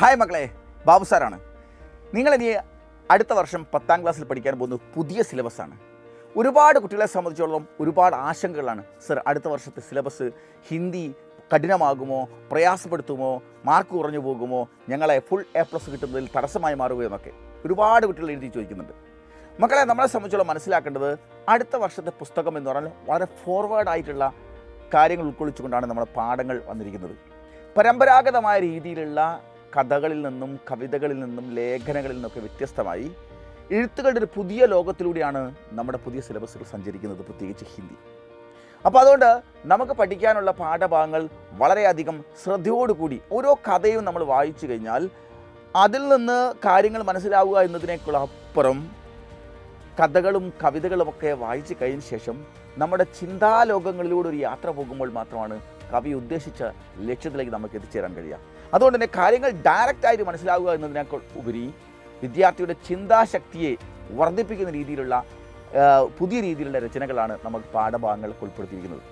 Hi മക്കളെ, ബാബു സാറാണ്. നിങ്ങളിനി അടുത്ത വർഷം 10ാം ക്ലാസ്സിൽ പഠിക്കാൻ പോകുന്ന പുതിയ സിലബസാണ്. ഒരുപാട് കുട്ടികളെ സംബന്ധിച്ചിടത്തോളം ഒരുപാട് ആശങ്കകളാണ്. സർ, അടുത്ത വർഷത്തെ സിലബസ് ഹിന്ദി കഠിനമാകുമോ, പ്രയാസപ്പെടുത്തുമോ, മാർക്ക് കുറഞ്ഞു പോകുമോ, ഞങ്ങളെ ഫുൾ A+ കിട്ടുന്നതിൽ തടസ്സമായി മാറുകയോ എന്നൊക്കെ ഒരുപാട് കുട്ടികൾ എഴുതി ചോദിക്കുന്നുണ്ട്. മക്കളെ, നമ്മളെ സംബന്ധിച്ചോളം മനസ്സിലാക്കേണ്ടത് അടുത്ത വർഷത്തെ പുസ്തകം എന്ന് പറഞ്ഞാൽ വളരെ ഫോർവേഡായിട്ടുള്ള കാര്യങ്ങൾ ഉൾക്കൊള്ളിച്ചുകൊണ്ടാണ് നമ്മുടെ പാഠങ്ങൾ വന്നിരിക്കുന്നത്. പരമ്പരാഗതമായ രീതിയിലുള്ള കഥകളിൽ നിന്നും കവിതകളിൽ നിന്നും ലേഖനങ്ങളിൽ നിന്നൊക്കെ വ്യത്യസ്തമായി എഴുത്തുകളുടെ ഒരു പുതിയ ലോകത്തിലൂടെയാണ് നമ്മുടെ പുതിയ സിലബസുകൾ സഞ്ചരിക്കുന്നത്, പ്രത്യേകിച്ച് ഹിന്ദി. അപ്പോൾ അതുകൊണ്ട് നമുക്ക് പഠിക്കാനുള്ള പാഠഭാഗങ്ങൾ വളരെയധികം ശ്രദ്ധയോടുകൂടി ഓരോ കഥയും നമ്മൾ വായിച്ചു കഴിഞ്ഞാൽ അതിൽ നിന്ന് കാര്യങ്ങൾ മനസ്സിലാവുക എന്നതിനേക്കാളപ്പുറം കഥകളും കവിതകളുമൊക്കെ വായിച്ചു കഴിഞ്ഞ ശേഷം നമ്മുടെ ചിന്താലോകങ്ങളിലൂടെ ഒരു യാത്ര പോകുമ്പോൾ മാത്രമാണ് കവി ഉദ്ദേശിച്ച ലക്ഷ്യത്തിലേക്ക് നമുക്ക് എത്തിച്ചേരാൻ കഴിയുക. അതുകൊണ്ട് തന്നെ കാര്യങ്ങൾ ഡയറക്റ്റായിട്ട് മനസ്സിലാവുക എന്നതിനേക്കാൾ ഉപരി വിദ്യാർത്ഥിയുടെ ചിന്താശക്തിയെ വർദ്ധിപ്പിക്കുന്ന രീതിയിലുള്ള പുതിയ രീതിയിലുള്ള രചനകളാണ് നമുക്ക് പാഠഭാഗങ്ങൾക്ക് ഉൾപ്പെടുത്തിയിരിക്കുന്നത്.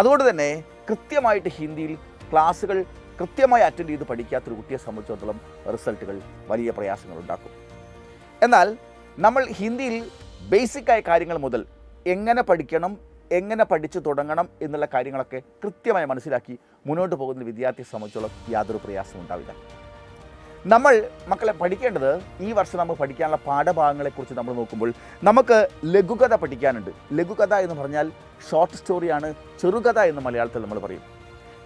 അതുകൊണ്ട് തന്നെ കൃത്യമായിട്ട് ഹിന്ദിയിൽ ക്ലാസ്സുകൾ കൃത്യമായി അറ്റൻഡ് ചെയ്ത് പഠിക്കാത്തൊരു കുട്ടിയെ സംബന്ധിച്ചിടത്തോളം റിസൾട്ടുകൾ വലിയ പ്രയാസങ്ങൾ ഉണ്ടാക്കും. എന്നാൽ നമ്മൾ ഹിന്ദിയിൽ ബേസിക്കായ കാര്യങ്ങൾ മുതൽ എങ്ങനെ പഠിക്കണം, എങ്ങനെ പഠിച്ചു തുടങ്ങണം എന്നുള്ള കാര്യങ്ങളൊക്കെ കൃത്യമായി മനസ്സിലാക്കി മുന്നോട്ട് പോകുന്ന വിദ്യാർത്ഥിയെ സംബന്ധിച്ചോളം യാതൊരു പ്രയാസവും ഉണ്ടാവില്ല. നമ്മൾ മക്കളെ പഠിക്കേണ്ടത് ഈ വർഷം നമ്മൾ പഠിക്കാനുള്ള പാഠഭാഗങ്ങളെക്കുറിച്ച് നമ്മൾ നോക്കുമ്പോൾ നമുക്ക് ലഘുകഥ പഠിക്കാനുണ്ട്. ലഘുകഥ എന്ന് പറഞ്ഞാൽ ഷോർട്ട് സ്റ്റോറിയാണ്, ചെറുകഥ എന്ന് മലയാളത്തിൽ നമ്മൾ പറയും.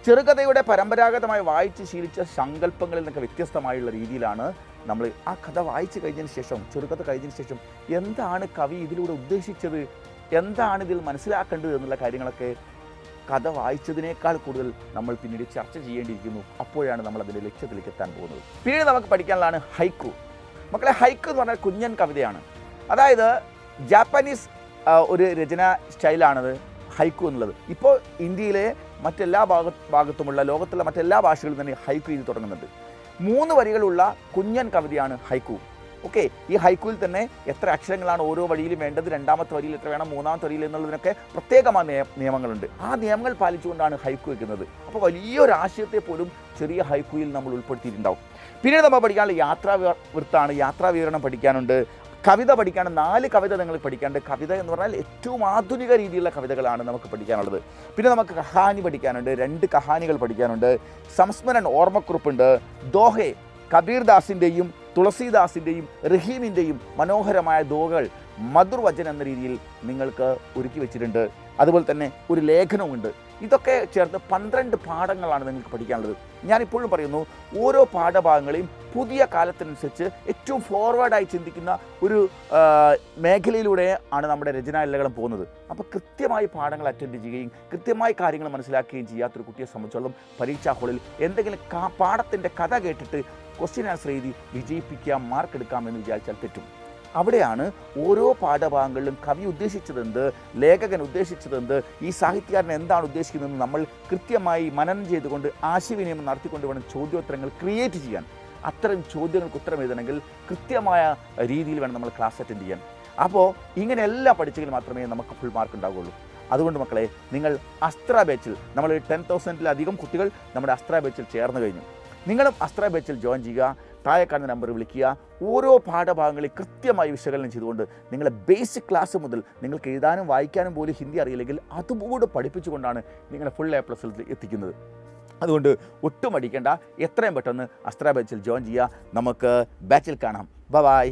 ചെറുകഥയുടെ പരമ്പരാഗതമായി വായിച്ച് ശീലിച്ച സങ്കല്പങ്ങളിൽ നിന്നൊക്കെ വ്യത്യസ്തമായുള്ള രീതിയിലാണ് നമ്മൾ ആ കഥ വായിച്ചു കഴിഞ്ഞതിന് ശേഷം, ചെറുകഥ കഴിഞ്ഞതിന് ശേഷം എന്താണ് കവി ഇതിലൂടെ ഉദ്ദേശിച്ചത്, എന്താണ് ഇതിൽ മനസ്സിലാക്കേണ്ടത് എന്നുള്ള കാര്യങ്ങളൊക്കെ കഥ വായിച്ചതിനേക്കാൾ കൂടുതൽ നമ്മൾ പിന്നീട് ചർച്ച ചെയ്യേണ്ടിയിരിക്കുന്നു. അപ്പോഴാണ് നമ്മൾ അതിൻ്റെ ലക്ഷ്യത്തിലേക്ക് എത്താൻ പോകുന്നത്. പിന്നീട് നമുക്ക് പഠിക്കാനുള്ളതാണ് ഹൈക്കു. മക്കളെ, ഹൈക്കു എന്ന് പറഞ്ഞാൽ കുഞ്ഞൻ കവിതയാണ്. അതായത് ജാപ്പനീസ് ഒരു രചനാ സ്റ്റൈലാണത് ഹൈക്കു എന്നുള്ളത്. ഇപ്പോൾ ഇന്ത്യയിലെ മറ്റെല്ലാ ഭാഗത്തുമുള്ള ലോകത്തുള്ള മറ്റെല്ലാ ഭാഷകളിലും തന്നെ ഹൈക്കു ചെയ്ത് തുടങ്ങുന്നുണ്ട്. 3 വരികളുള്ള കുഞ്ഞൻ കവിതയാണ് ഹൈക്കു. ഓക്കെ, ഈ ഹൈക്കുവിൽ തന്നെ എത്ര അക്ഷരങ്ങളാണ് ഓരോ വരിയിലും വേണ്ടത്, 2ാമത്തെ വരിയിൽ എത്ര വേണം, 3ാമത്തെ വരിയിൽ എന്നുള്ളതിനൊക്കെ പ്രത്യേകമായ നിയമങ്ങളുണ്ട്. ആ നിയമങ്ങൾ പാലിച്ചുകൊണ്ടാണ് ഹൈക്കു വയ്ക്കുന്നത്. അപ്പോൾ വലിയൊരു ആശയത്തെ പോലും ചെറിയ ഹൈക്കുയിൽ നമ്മൾ ഉൾപ്പെടുത്തിയിട്ടുണ്ടാവും. പിന്നീട് നമ്മൾ പഠിക്കാനുള്ള യാത്രാവൃത്താണ്. യാത്രാവിവരണം പഠിക്കാനുണ്ട്. കവിത പഠിക്കാൻ 4 കവിത നിങ്ങൾ പഠിക്കാനുണ്ട്. കവിത എന്ന് പറഞ്ഞാൽ ഏറ്റവും ആധുനിക രീതിയിലുള്ള കവിതകളാണ് നമുക്ക് പഠിക്കാനുള്ളത്. പിന്നെ നമുക്ക് കഹാനി പഠിക്കാനുണ്ട്. 2 കഹാനികൾ പഠിക്കാനുണ്ട്. സംസ്മരൺ ഓർമ്മക്കുറിപ്പുണ്ട്. ദോഹെ കബീർദാസിൻ്റെയും തുളസീദാസിൻ്റെയും റഹീമിൻ്റെയും മനോഹരമായ ദോഹകൾ മധുർവചൻ എന്ന രീതിയിൽ നിങ്ങൾക്ക് ഒരുക്കി വെച്ചിട്ടുണ്ട്. അതുപോലെ തന്നെ ഒരു ലേഖനവുമുണ്ട്. ഇതൊക്കെ ചേർത്ത് 12 പാഠങ്ങളാണ് നിങ്ങൾക്ക് പഠിക്കാനുള്ളത്. ഞാനിപ്പോഴും പറയുന്നു, ഓരോ പാഠഭാഗങ്ങളെയും പുതിയ കാലത്തിനനുസരിച്ച് ഏറ്റവും ഫോർവേഡായി ചിന്തിക്കുന്ന ഒരു മേഖലയിലൂടെ ആണ് നമ്മുടെ രചനാലകളും പോകുന്നത്. അപ്പോൾ കൃത്യമായി പാഠങ്ങൾ അറ്റൻഡ് ചെയ്യുകയും കൃത്യമായി കാര്യങ്ങൾ മനസ്സിലാക്കുകയും ചെയ്യാത്തൊരു കുട്ടിയെ സംബന്ധിച്ചോളം പരീക്ഷാ ഹാളിൽ എന്തെങ്കിലും പാഠത്തിൻ്റെ കഥ കേട്ടിട്ട് ക്വസ്റ്റ്യൻ ആൻസർ എഴുതി വിജയിപ്പിക്കാം, മാർക്ക് എടുക്കാമെന്ന് വിചാരിച്ചാൽ തെറ്റും. അവിടെയാണ് ഓരോ പാഠഭാഗങ്ങളിലും കവി ഉദ്ദേശിച്ചതെന്ത്, ലേഖകൻ ഉദ്ദേശിച്ചതെന്ത്, ഈ സാഹിത്യകാരൻ എന്താണ് ഉദ്ദേശിക്കുന്നതെന്ന് നമ്മൾ കൃത്യമായി മനനം ചെയ്തുകൊണ്ട് ആശയവിനിമയം നടത്തിക്കൊണ്ട് വേണം ചോദ്യോത്തരങ്ങൾ ക്രിയേറ്റ് ചെയ്യാൻ. അത്തരം ചോദ്യങ്ങൾക്ക് ഉത്തരം എഴുതണമെങ്കിൽ കൃത്യമായ രീതിയിൽ വേണം നമ്മൾ ക്ലാസ് അറ്റൻഡ് ചെയ്യാൻ. അപ്പോൾ ഇങ്ങനെയെല്ലാം പഠിച്ചെങ്കിൽ മാത്രമേ നമുക്ക് ഫുൾ മാർക്ക് ഉണ്ടാവുകയുള്ളൂ. അതുകൊണ്ട് മക്കളെ, നിങ്ങൾ അസ്ത്ര ബാച്ചിൽ നമ്മൾ 10,000-ലധികം കുട്ടികൾ നമ്മുടെ അസ്ത്ര ബാച്ചിൽ ചേർന്ന് കഴിഞ്ഞു. നിങ്ങളും അസ്ത്ര ബാച്ചിൽ ജോയിൻ ചെയ്യുക. താഴെ കാണുന്ന നമ്പർ വിളിക്കുക. ഓരോ പാഠഭാഗങ്ങളെ കൃത്യമായി വിശകലനം ചെയ്തുകൊണ്ട് നിങ്ങളെ ബേസിക് ക്ലാസ് മുതൽ നിങ്ങൾക്ക് എഴുതാനും വായിക്കാനും പോലും ഹിന്ദി അറിയില്ലെങ്കിൽ അതുകൂടെ പഠിപ്പിച്ചുകൊണ്ടാണ് നിങ്ങളെ ഫുൾ A+ എത്തിക്കുന്നത്. അതുകൊണ്ട് ഒട്ടും അടിക്കേണ്ട, എത്രയും പെട്ടെന്ന് അസ്ത്ര ബാച്ചിൽ ജോയിൻ ചെയ്യുക. നമുക്ക് ബാച്ചിൽ കാണാം. ബൈ.